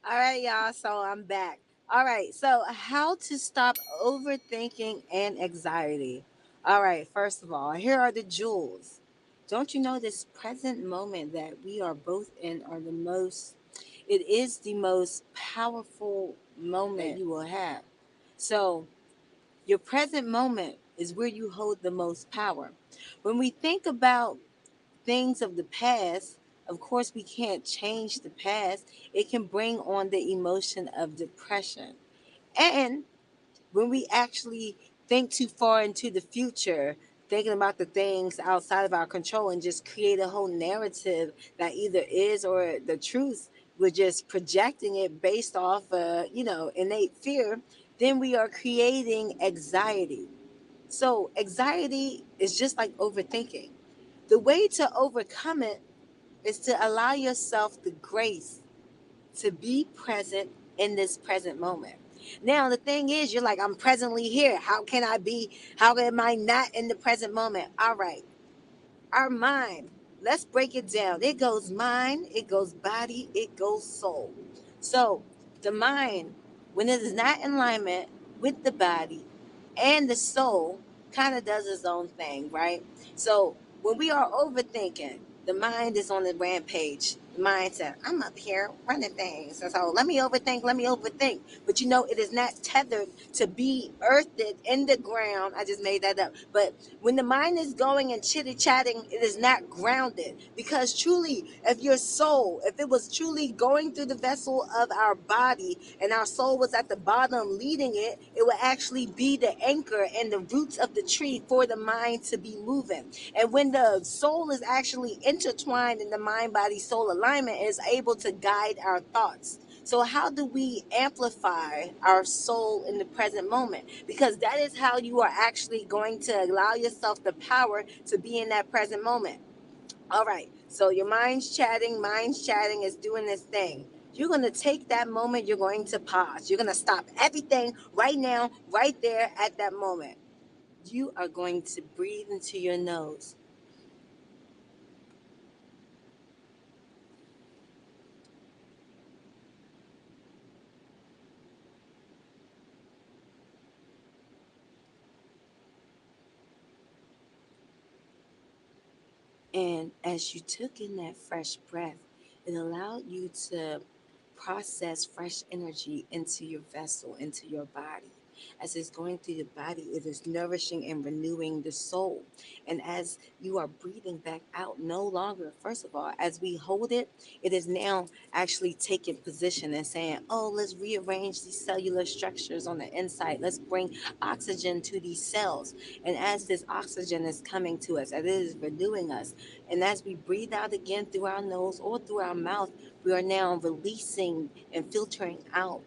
All right, y'all. So I'm back. All right. So, how to stop overthinking and anxiety. All right. First of all, here are the jewels. Don't you know this present moment that we are both in are the most, it is the most powerful moment you will have. So, your present moment is where you hold the most power. When we think about things of the past, of course, we can't change the past. It can bring on the emotion of depression. And when we actually think too far into the future, thinking about the things outside of our control and just create a whole narrative that either is or the truth, we're just projecting it based off, innate fear, then we are creating anxiety. So, anxiety is just like overthinking. The way to overcome it is to allow yourself the grace to be present in this present moment. Now, the thing is, you're like, I'm presently here. How am I not in the present moment? All right. Our mind, let's break it down. It goes mind, it goes body, it goes soul. So, the mind, when it is not in alignment with the body and the soul, kind of does its own thing, right? So, when we are overthinking, the mind is on the rampage. The mind said, I'm up here running things. And so let me overthink. But it is not tethered to be earthed in the ground. I just made that up. But when the mind is going and chitty chatting, it is not grounded. Because truly, if your soul, if it was truly going through the vessel of our body and our soul was at the bottom leading it, it would actually be the anchor and the roots of the tree for the mind to be moving. And when the soul is actually intertwined in the mind body soul alignment, it is able to guide our thoughts. So, how do we amplify our soul in the present moment? Because that is how you are actually going to allow yourself the power to be in that present moment. All right. So, your mind's chatting is doing this thing. You're going to take that moment, you're going to pause. You're going to stop everything right now, right there at that moment. You are going to breathe into your nose. And as you took in that fresh breath, it allowed you to process fresh energy into your vessel, into your body. As it's going through your body, it is nourishing and renewing the soul. And as you are breathing back out, no longer, first of all, as we hold it, it is now actually taking position and saying, oh, let's rearrange these cellular structures on the inside. Let's bring oxygen to these cells. And as this oxygen is coming to us, as it is renewing us, and as we breathe out again through our nose or through our mouth, we are now releasing and filtering out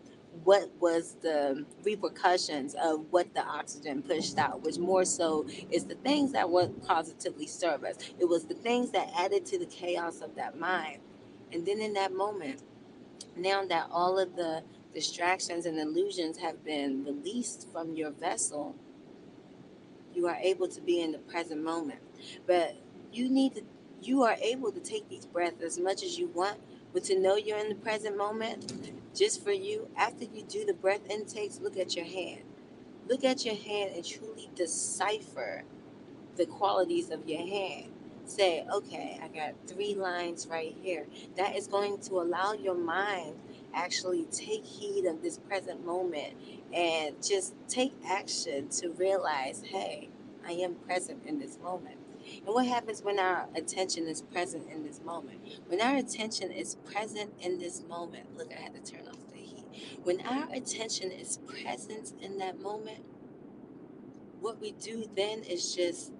what was the repercussions of what the oxygen pushed out, which more so is the things that would positively serve us. It was the things that added to the chaos of that mind. And then in that moment, now that all of the distractions and illusions have been released from your vessel, you are able to be in the present moment. But you need to, you are able to take these breaths as much as you want, but to know you're in the present moment, just for you, after you do the breath intakes, look at your hand. Look at your hand and truly decipher the qualities of your hand. Say, okay, I got 3 lines right here. That is going to allow your mind actually take heed of this present moment and just take action to realize, hey, I am present in this moment. And what happens when our attention is present in this moment? When our attention is present in this moment, look, I had to turn off the heat. When our attention is present in that moment, what we do then is just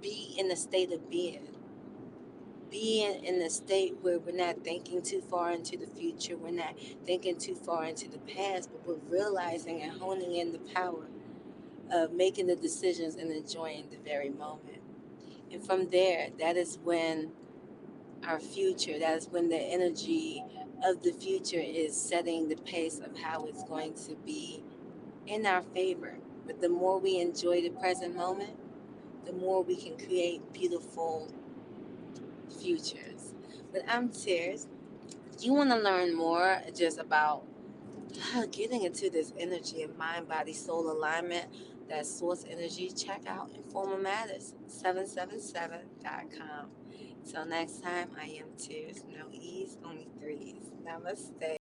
be in a state of being. Being in a state where we're not thinking too far into the future, we're not thinking too far into the past, but we're realizing and honing in the power of making the decisions and enjoying the very moment. And from there, that is when our future, that is when the energy of the future is setting the pace of how it's going to be in our favor. But the more we enjoy the present moment, the more we can create beautiful futures. But I'm Tears, you want to learn more just about getting into this energy of mind, body, soul alignment, that source energy, check out Informal Matters 777.com. Till next time, I am twos, no E's, only threes. Namaste.